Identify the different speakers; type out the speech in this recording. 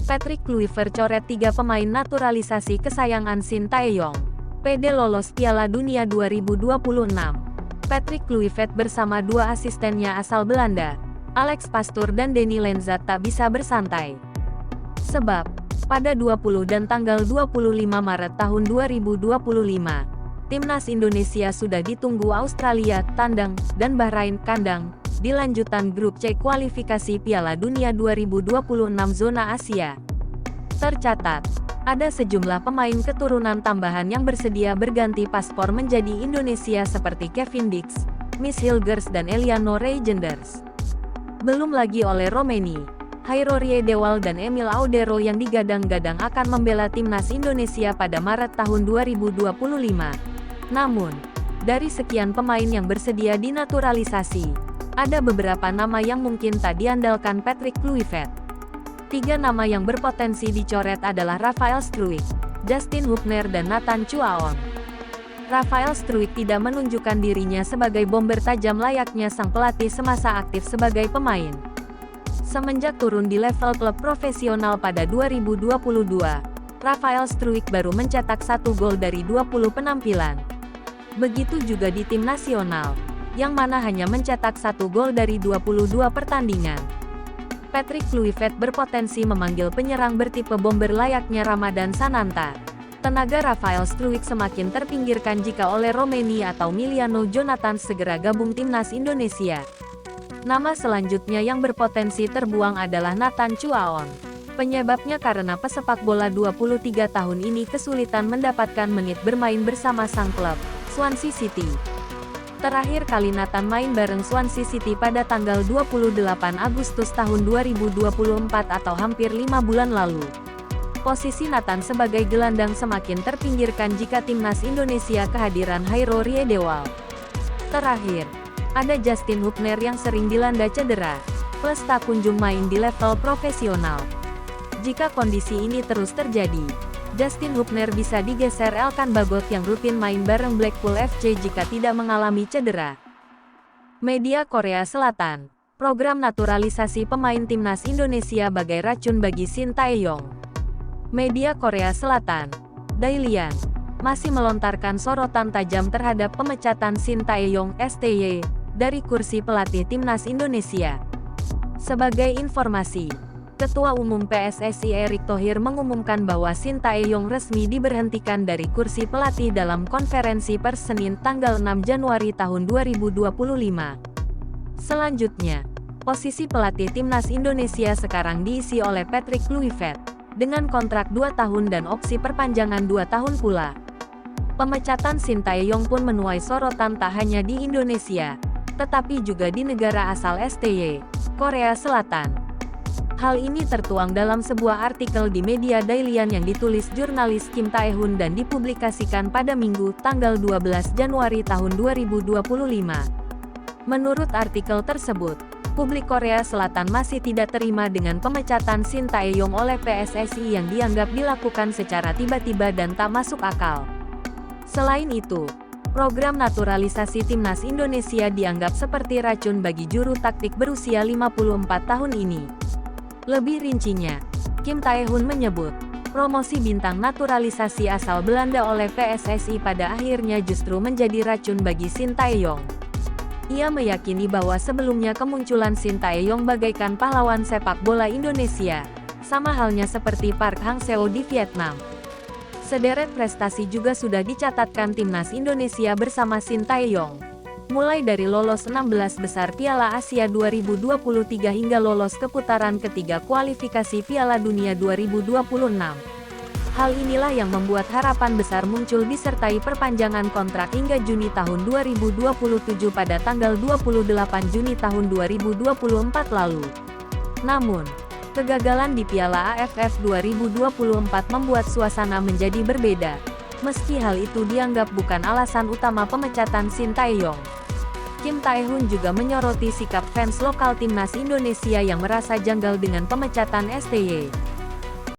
Speaker 1: Patrick Kluivert coret 3 pemain naturalisasi kesayangan Shin Tae-yong. PD lolos Piala Dunia 2026. Patrick Kluivert bersama 2 asistennya asal Belanda, Alex Pastoor dan Danny Lensat tak bisa bersantai. Sebab, pada 20 dan tanggal 25 Maret tahun 2025, Timnas Indonesia sudah ditunggu Australia, tandang, dan Bahrain, kandang, di lanjutan grup C kualifikasi Piala Dunia 2026 zona Asia. Tercatat, ada sejumlah pemain keturunan tambahan yang bersedia berganti paspor menjadi Indonesia seperti Kevin Dix, Miss Hilgers dan Eliano Reijenders. Belum lagi oleh Romeni, Hairo Riedewald dan Emil Audero yang digadang-gadang akan membela Timnas Indonesia pada Maret tahun 2025. Namun, dari sekian pemain yang bersedia dinaturalisasi, ada beberapa nama yang mungkin tak diandalkan Patrick Kluivert. 3 nama yang berpotensi dicoret adalah Rafael Struijk, Justin Hubner dan Nathan Chuaon. Rafael Struijk tidak menunjukkan dirinya sebagai bomber tajam layaknya sang pelatih semasa aktif sebagai pemain. Semenjak turun di level klub profesional pada 2022, Rafael Struijk baru mencetak 1 gol dari 20 penampilan. Begitu juga di tim nasional, yang mana hanya mencetak 1 gol dari 22 pertandingan. Patrick Kluivert berpotensi memanggil penyerang bertipe bomber layaknya Ramadan Sananta. Tenaga Rafael Struijk semakin terpinggirkan jika oleh Romeni atau Miliano Jonathan segera gabung Timnas Indonesia. Nama selanjutnya yang berpotensi terbuang adalah Nathan Chuaon. Penyebabnya karena pesepak bola 23 tahun ini kesulitan mendapatkan menit bermain bersama sang klub, Swansea City. Terakhir kali Nathan main bareng Swansea City pada tanggal 28 Agustus tahun 2024 atau hampir 5 bulan lalu. Posisi Nathan sebagai gelandang semakin terpinggirkan jika Timnas Indonesia kehadiran Hairo Riedewald. Terakhir, ada Justin Hubner yang sering dilanda cedera, plus tak kunjung main di level profesional. Jika kondisi ini terus terjadi, Justin Hubner bisa digeser Elkan Bagot yang rutin main bareng Blackpool FC jika tidak mengalami cedera. Media Korea Selatan, program naturalisasi pemain Timnas Indonesia bagai racun bagi Shin Tae-yong. Media Korea Selatan, Dailian, masih melontarkan sorotan tajam terhadap pemecatan Shin Tae-yong (STY) dari kursi pelatih Timnas Indonesia. Sebagai informasi, Ketua Umum PSSI Erick Thohir mengumumkan bahwa Shin Tae-yong resmi diberhentikan dari kursi pelatih dalam konferensi pers Senin tanggal 6 Januari tahun 2025. Selanjutnya, posisi pelatih Timnas Indonesia sekarang diisi oleh Patrick Kluivert, dengan kontrak 2 tahun dan opsi perpanjangan 2 tahun pula. Pemecatan Shin Tae-yong pun menuai sorotan tak hanya di Indonesia, tetapi juga di negara asal STY, Korea Selatan. Hal ini tertuang dalam sebuah artikel di media Dailian yang ditulis jurnalis Kim Tae-hoon dan dipublikasikan pada Minggu, tanggal 12 Januari tahun 2025. Menurut artikel tersebut, publik Korea Selatan masih tidak terima dengan pemecatan Shin Tae-yong oleh PSSI yang dianggap dilakukan secara tiba-tiba dan tak masuk akal. Selain itu, program naturalisasi Timnas Indonesia dianggap seperti racun bagi juru taktik berusia 54 tahun ini. Lebih rincinya, Kim Tae-hoon menyebut, promosi bintang naturalisasi asal Belanda oleh PSSI pada akhirnya justru menjadi racun bagi Shin Tae-yong. Ia meyakini bahwa sebelumnya kemunculan Shin Tae-yong bagaikan pahlawan sepak bola Indonesia, sama halnya seperti Park Hang-seo di Vietnam. Sederet prestasi juga sudah dicatatkan Timnas Indonesia bersama Shin Tae-yong. Mulai dari lolos 16 besar Piala Asia 2023 hingga lolos ke putaran ketiga kualifikasi Piala Dunia 2026. Hal inilah yang membuat harapan besar muncul disertai perpanjangan kontrak hingga Juni tahun 2027 pada tanggal 28 Juni tahun 2024 lalu. Namun, kegagalan di Piala AFF 2024 membuat suasana menjadi berbeda, meski hal itu dianggap bukan alasan utama pemecatan Shin Tae-yong. Kim Tae-hoon juga menyoroti sikap fans lokal Timnas Indonesia yang merasa janggal dengan pemecatan STY.